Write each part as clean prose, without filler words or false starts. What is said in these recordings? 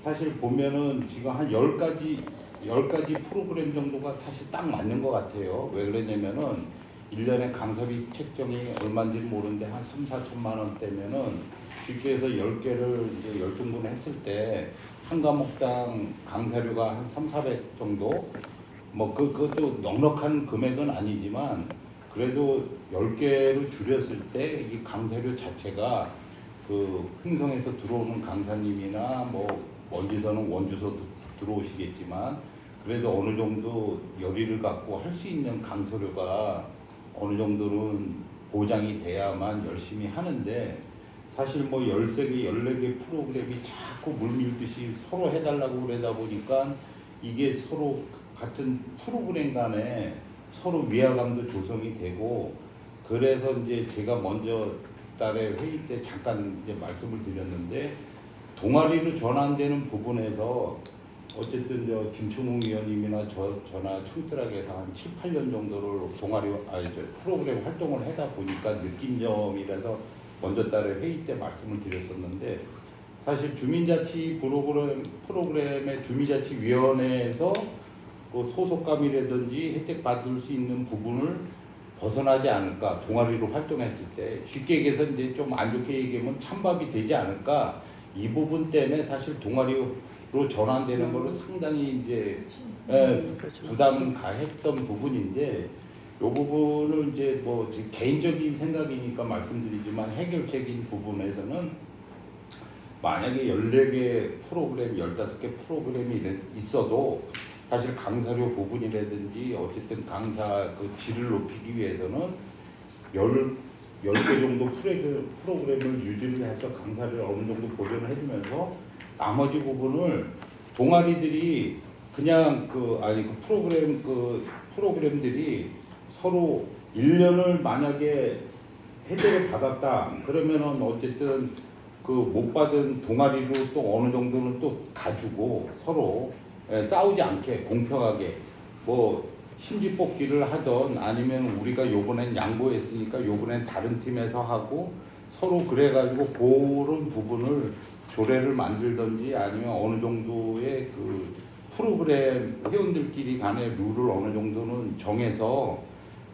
사실 보면은 지금 한 10가지 프로그램 정도가 사실 딱 맞는 것 같아요. 왜 그러냐면은 1년에 강사비 책정이 얼마인지 모르는데 한 3, 4천만 원대면은 쉽게 해서 10개를 이제 10등분 했을 때 한 과목당 강사료가 한 3, 400 정도? 뭐 그것도 넉넉한 금액은 아니지만 그래도 10개를 줄였을 때 이 강사료 자체가 그 흥성에서 들어오는 강사님이나 뭐 원주서는 원주서 들어오시겠지만 그래도 어느 정도 열의를 갖고 할 수 있는 강사료가 어느 정도는 보장이 돼야만 열심히 하는데 사실 뭐 13개, 14개 프로그램이 자꾸 물밀듯이 서로 해달라고 그러다 보니까 이게 서로 같은 프로그램 간에 서로 위화감도 조성이 되고 그래서 이제 제가 먼저 달에 회의 때 잠깐 이제 말씀을 드렸는데 동아리로 전환되는 부분에서 어쨌든 저 김충웅 위원님이나 저나 청뜰하게서 한 7, 8년 정도를 프로그램 활동을 하다 보니까 느낀 점이라서 먼저 달에 회의 때 말씀을 드렸었는데 사실 주민자치 프로그램의 주민자치위원회에서 그 소속감이라든지 혜택 받을 수 있는 부분을 벗어나지 않을까 동아리로 활동했을 때 쉽게 얘기해서 이제 좀 안 좋게 얘기하면 찬밥이 되지 않을까 이 부분 때문에 사실 동아리로 전환되는 걸로 상당히 이제 부담 가했던 부분인데 이 부분을 이제 뭐 개인적인 생각이니까 말씀드리지만 해결책인 부분에서는 만약에 14개 프로그램, 15개 프로그램이 있어도 사실 강사료 부분이라든지 어쨌든 강사 그 질을 높이기 위해서는 10개 정도 프로그램을 유지를 해서 강사를 어느 정도 보존을 해주면서 나머지 부분을 동아리들이 그냥 프로그램들이 서로 1년을 만약에 혜택을 받았다 그러면은 어쨌든 그 못 받은 동아리로 또 어느 정도는 또 가지고 서로 싸우지 않게 공평하게 뭐 심지 뽑기를 하던 아니면 우리가 요번엔 양보했으니까 요번엔 다른 팀에서 하고 서로 그래가지고 그런 부분을 조례를 만들든지 아니면 어느 정도의 그 프로그램 회원들끼리 간의 룰을 어느 정도는 정해서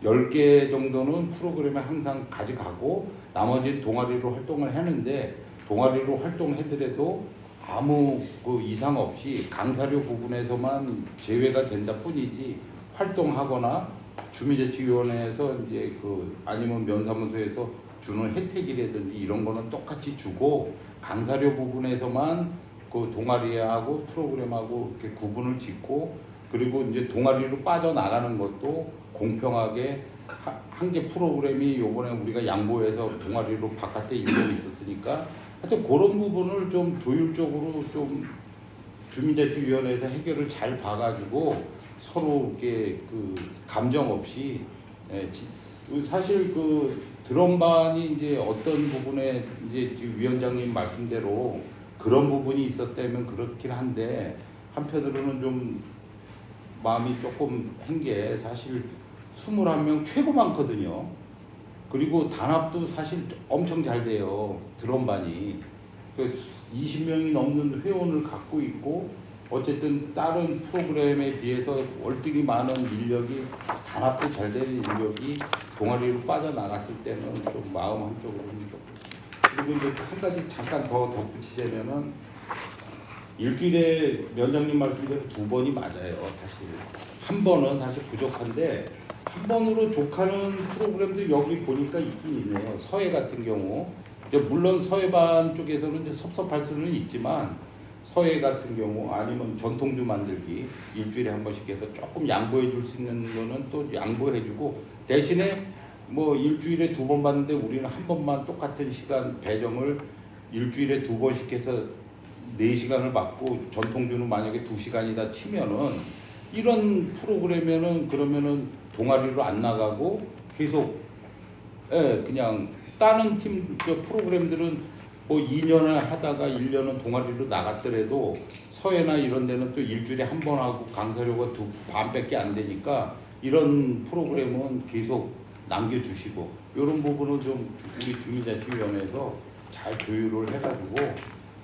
10개 정도는 프로그램에 항상 가져가고 나머지 동아리로 활동을 하는데 동아리로 활동하더라도 아무 그 이상 없이 강사료 부분에서만 제외가 된다 뿐이지 활동하거나 주민자치위원회에서 이제 그 아니면 면사무소에서 주는 혜택이라든지 이런 거는 똑같이 주고 강사료 부분에서만 그 동아리하고 프로그램하고 이렇게 구분을 짓고 그리고 이제 동아리로 빠져나가는 것도 공평하게 한 개 프로그램이 요번에 우리가 양보해서 동아리로 바깥에 1년 있었으니까 하여튼 그런 부분을 좀 조율적으로 좀 주민자치위원회에서 해결을 잘 봐가지고 서로 이렇게 그 감정 없이 사실 그 드럼반이 이제 어떤 부분에 이제 지금 위원장님 말씀대로 그런 부분이 있었다면 그렇긴 한데 한편으로는 좀 마음이 조금 한 게 사실 21명 최고 많거든요. 그리고 단합도 사실 엄청 잘 돼요. 드럼반이. 20명이 넘는 회원을 갖고 있고 어쨌든 다른 프로그램에 비해서 월등히 많은 인력이 단합도 잘 되는 인력이 동아리로 빠져나갔을 때는 좀 마음 한쪽으로는 좀 그리고 이제 한 가지 잠깐 더 덧붙이자면은 일주일에 위원장님 말씀대로 2번이 맞아요. 사실 한 번은 사실 부족한데 한 번으로 족하는 프로그램도 여기 보니까 있긴 있네요. 서해 같은 경우 물론 서해반 쪽에서는 이제 섭섭할 수는 있지만 서해 같은 경우 아니면 전통주 만들기 일주일에 한 번씩 해서 조금 양보해 줄 수 있는 거는 또 양보해 주고 대신에 뭐 일주일에 2번 받는데 우리는 한 번만 똑같은 시간 배정을 일주일에 2번씩 해서 4시간을 받고 전통주는 만약에 2시간이다 치면은 이런 프로그램에는 그러면은 동아리로 안 나가고 계속 그냥 다른 팀 프로그램들은 뭐 2년을 하다가 1년은 동아리로 나갔더라도 서해나 이런 데는 또 일주일에 한 번 하고 강사료가 반밖에 안 되니까 이런 프로그램은 계속 남겨주시고 이런 부분은 좀 우리 주민자치위원회에서 잘 조율을 해가지고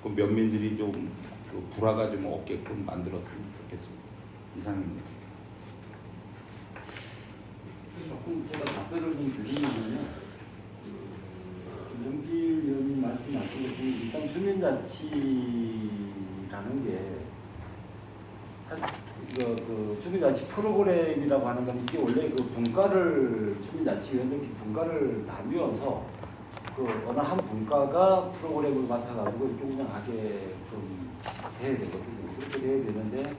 그 면민들이 좀 그 불화가 좀 없게끔 만들었으면 좋겠습니다. 이상입니다. 조금 제가 답변을 좀 드리면요. 김종필 의원님 말씀하신 것처럼 일단 주민자치라는 게 그 주민자치 프로그램이라고 하는 건 이게 원래 그 분과를 주민자치위원들끼리 분과를 나누어서 그 어느 한 분과가 프로그램을 맡아가지고 이렇게 운영하게끔 해야 되거든요. 그렇게 돼야 되는데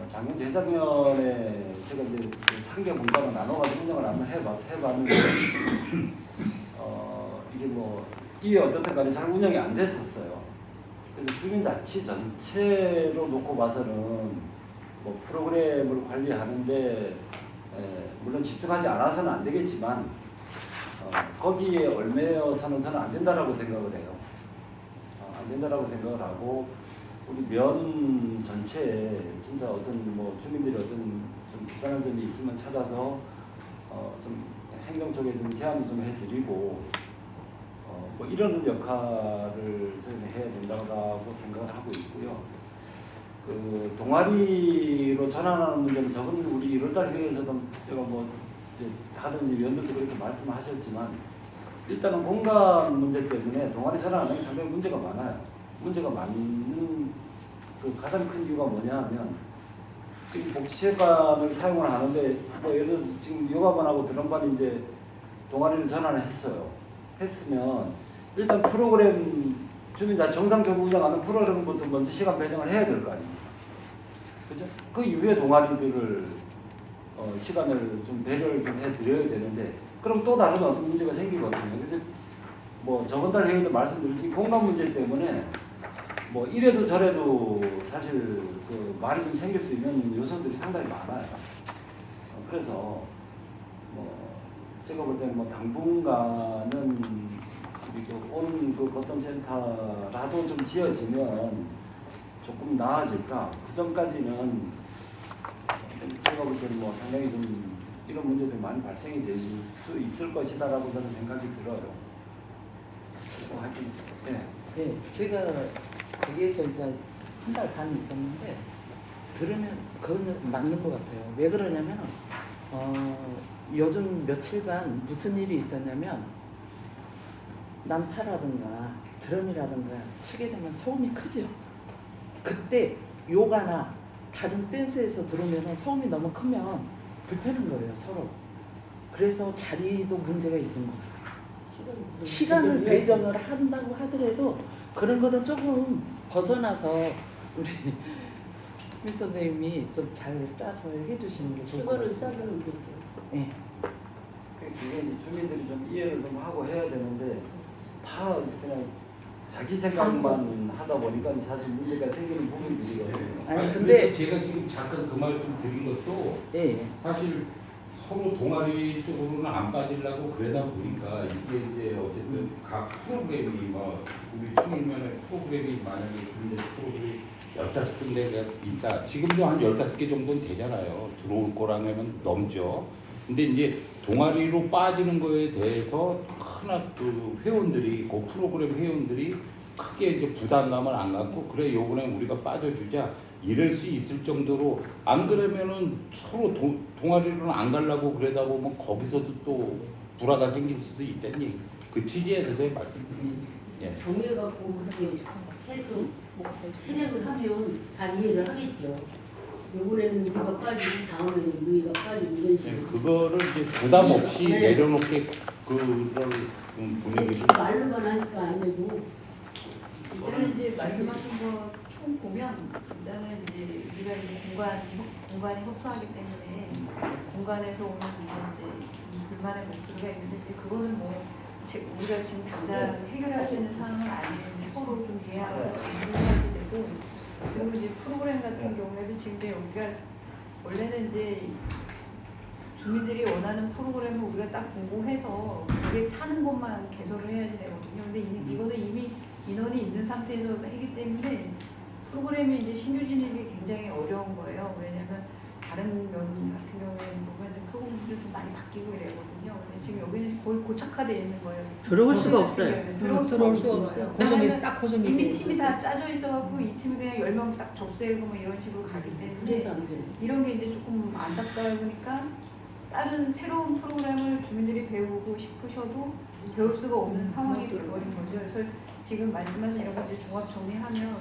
작년 재작년에 제가 이제 상계 분과로 나눠가지고 운영을 한번 해봤는데 이게 뭐 이게 어떻든 간에 잘 운영이 안 됐었어요. 그래서 주민자치 전체로 놓고 봐서는 뭐 프로그램을 관리하는데 물론 집중하지 않아서는 안 되겠지만 거기에 얽매여서는 저는 안 된다라고 생각을 해요. 안 된다라고 생각을 하고 우리 면 전체에 진짜 어떤 뭐 주민들이 어떤 좀 불편한 점이 있으면 찾아서 좀 행정 쪽에 좀 제안을 좀 해드리고 뭐 이런 역할을 저희는 해야 된다고 생각을 하고 있고요. 그 동아리로 전환하는 문제는 저번 우리 1월달 회의에서도 제가 뭐 이제 다들 이제 위원들도 그렇게 말씀하셨지만 일단은 공간 문제 때문에 동아리 전환하는 게 상당히 문제가 많아요. 문제가 많은 그 가장 큰 이유가 뭐냐하면 지금 복지체육관을 사용을 하는데 뭐 예를 들어서 지금 요가반하고 드럼반이 이제 동아리를 전환을 했으면 일단 프로그램 주민자 정상적으로 운영하는 프로그램부터 먼저 시간 배정을 해야 될 거 아닙니까? 그죠? 그 이후에 동아리들을 시간을 좀 배려를 좀 해드려야 되는데 그럼 또 다른 어떤 문제가 생기거든요. 그래서 뭐 저번 달 회의도 말씀드렸지만 공간 문제 때문에 뭐 이래도 저래도 사실 그 말이 좀 생길 수 있는 요소들이 상당히 많아요. 그래서 뭐 제가 볼 때는 뭐 당분간은 그 거점센터라도 좀 지어지면 조금 나아질까. 그 전까지는 제가 볼 때는 뭐 상당히 좀 이런 문제들이 많이 발생이 될 수 있을 것이다라고 저는 생각이 들어요. 그래서 하여튼 네, 제가 거기에서 이제 한 달 반 있었는데 들으면 그건 맞는 것 같아요. 왜 그러냐면 요즘 며칠간 무슨 일이 있었냐면 난타라든가 드럼이라든가 치게 되면 소음이 크죠. 그때 요가나 다른 댄스에서 들으면 소음이 너무 크면 불편한 거예요, 서로. 그래서 자리도 문제가 있는 거예요. 시간을 배정을 한다고 하더라도 그런 거는 조금 벗어나서 우리 미 선생님이 좀 잘 짜서 해주시는 게 좋을 것 같습니다. 짜는 게 있어요. 네. 그게 이제 주민들이 좀 이해를 좀 하고 해야 되는데 다 그냥 자기 생각만 하다 보니까 사실 문제가 생기는 부분들이거든요. 아니, 그래서 근데 제가 지금 잠깐 그 말씀 드린 것도 예. 사실 서로 동아리 쪽으로는 안 빠지려고 그러다 보니까 이게 이제 어쨌든 각 프로그램이 뭐 우리 청일면에 프로그램이 만약에 주민들 프로그램이 15군데가 있다. 지금도 한 15개 정도는 되잖아요. 들어올 거랑 하면 넘죠. 근데 이제 동아리로 빠지는 거에 대해서 그 회원들이 그 프로그램 회원들이 크게 이제 부담감을 안 갖고 그래 요번에 우리가 빠져주자 이럴 수 있을 정도로 안 그러면은 서로 동아리로는 안 가려고 그러다 보면 거기서도 또 불화가 생길 수도 있다는 얘기. 그 취지에서도 말씀드립니다. 예. 정해갖고 그렇게 해서 실행을 하면 다 이해를 하겠죠. 이번에는 우리가 빠지고 다음에는 너희가 빠지고 이런 예, 식으로. 그거를 이제 부담 없이 네. 내려놓게 그런 분위기를 말로만 하니까 안 되고. 일단은 이제 말씀하신 거 총 보면 일단은 이제 우리가 이제 공간이 협소하기 때문에 공간에서 오는 이제 불만의 목소리가 있는데 이제 그거는 뭐 우리가 지금 당장 해결할 수 있는 상황은 아니고 서로 좀 이해하고 이해하게 되고 그리고 이제 프로그램 같은 경우에도 지금 이제 우리가 원래는 이제 주민들이 원하는 프로그램을 우리가 딱 공고해서 그게 차는 것만 개설을 해야지 되거든요. 근데 이거는 이미 인원이 있는 상태에서 하기 때문에 프로그램이 이제 신규 진입이 굉장히 어려운 거예요. 왜냐하면 다른 면 같은 경우에는 보면 그 부분들이 좀 많이 바뀌고 이래거든요. 근데 지금 여기는 거의 고착화되어 있는 거예요. 들어올 수가 저기 없어요. 같은 경우에는 들어올 수가 없어요. 고정이 왜냐하면 딱 고정이 이미 돼 팀이 다 짜져 있어갖고 이 팀이 그냥 10명 딱 접수하고 뭐 이런 식으로 가기 때문에 그래서 안 돼요. 이런 게 이제 조금 안타까워 보니까 다른 새로운 프로그램을 주민들이 배우고 싶으셔도 배울 수가 없는 상황이 돼버린 거죠. 그래서 지금 말씀하신 여러 가지 종합 정리하면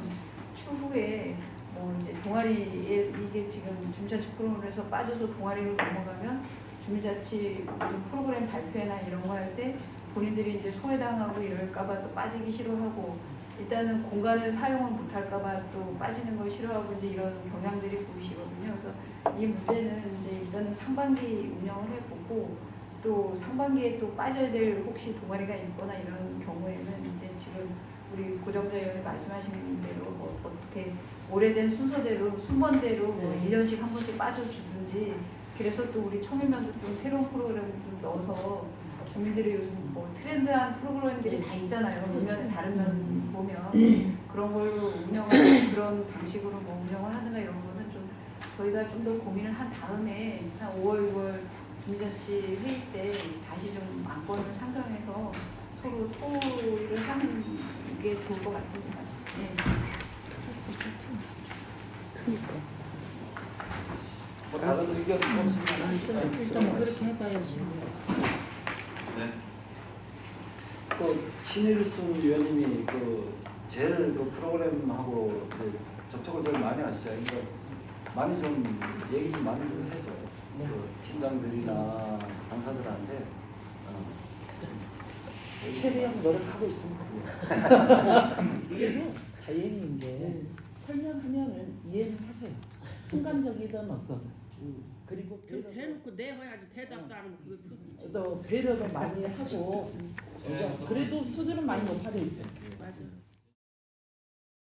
추후에 뭐 이제 동아리에 이게 지금 주민자치 프로그램에서 빠져서 동아리로 넘어가면 주민자치 무슨 프로그램 발표나 이런 거 할 때 본인들이 이제 소외당하고 이럴까봐 또 빠지기 싫어하고 일단은 공간을 사용을 못할까봐 또 빠지는 걸 싫어하고 이제 이런 경향들이 보이시거든요. 그래서 이 문제는 이제 일단은 상반기 운영을 해보고 또 상반기에 또 빠져야 될 혹시 동아리가 있거나 이런 경우에는 이제 지금 우리 고정자 의원이 말씀하신 대로 뭐 어떻게 오래된 순서대로 순번대로 뭐 1년씩 한 번씩 빠져주든지 그래서 또 우리 청일면도 좀 새로운 프로그램을 좀 넣어서 주민들이 요즘 뭐 트렌드한 프로그램들이 다 있잖아요. 보면 다른 면 보면 그런 걸로 운영하는 그런 방식으로 뭐 운영을 하는가 이런 거는 좀 저희가 좀 더 고민을 한 다음에 한 5월, 6월 주민자치 회의 때 다시 좀 안건을 상정해서 서로 토의를 하는 게 좋을 것 같습니다. 네. 그러니까. 뭐 다른 의견 없습니다. 일단 그렇게 해봐야지. 그 신일순 위원님이 그 제일 그 프로그램하고 그 접촉을 제일 많이 하시죠. 그러니까 많이 좀 얘기 좀 많이 좀 해줘. 그 팀장들이나 강사들한테. 최대한 노력하고 있습니다. 이게 다행인 게 설명하면은 이해는 하세요. 순간적이든 어떤. 그리고 좀 대놓고 내어야지 대답도 안 하면 그거 또 배려도 많이 하고 그래도 수준은 많이 높아져 있어요. 맞아.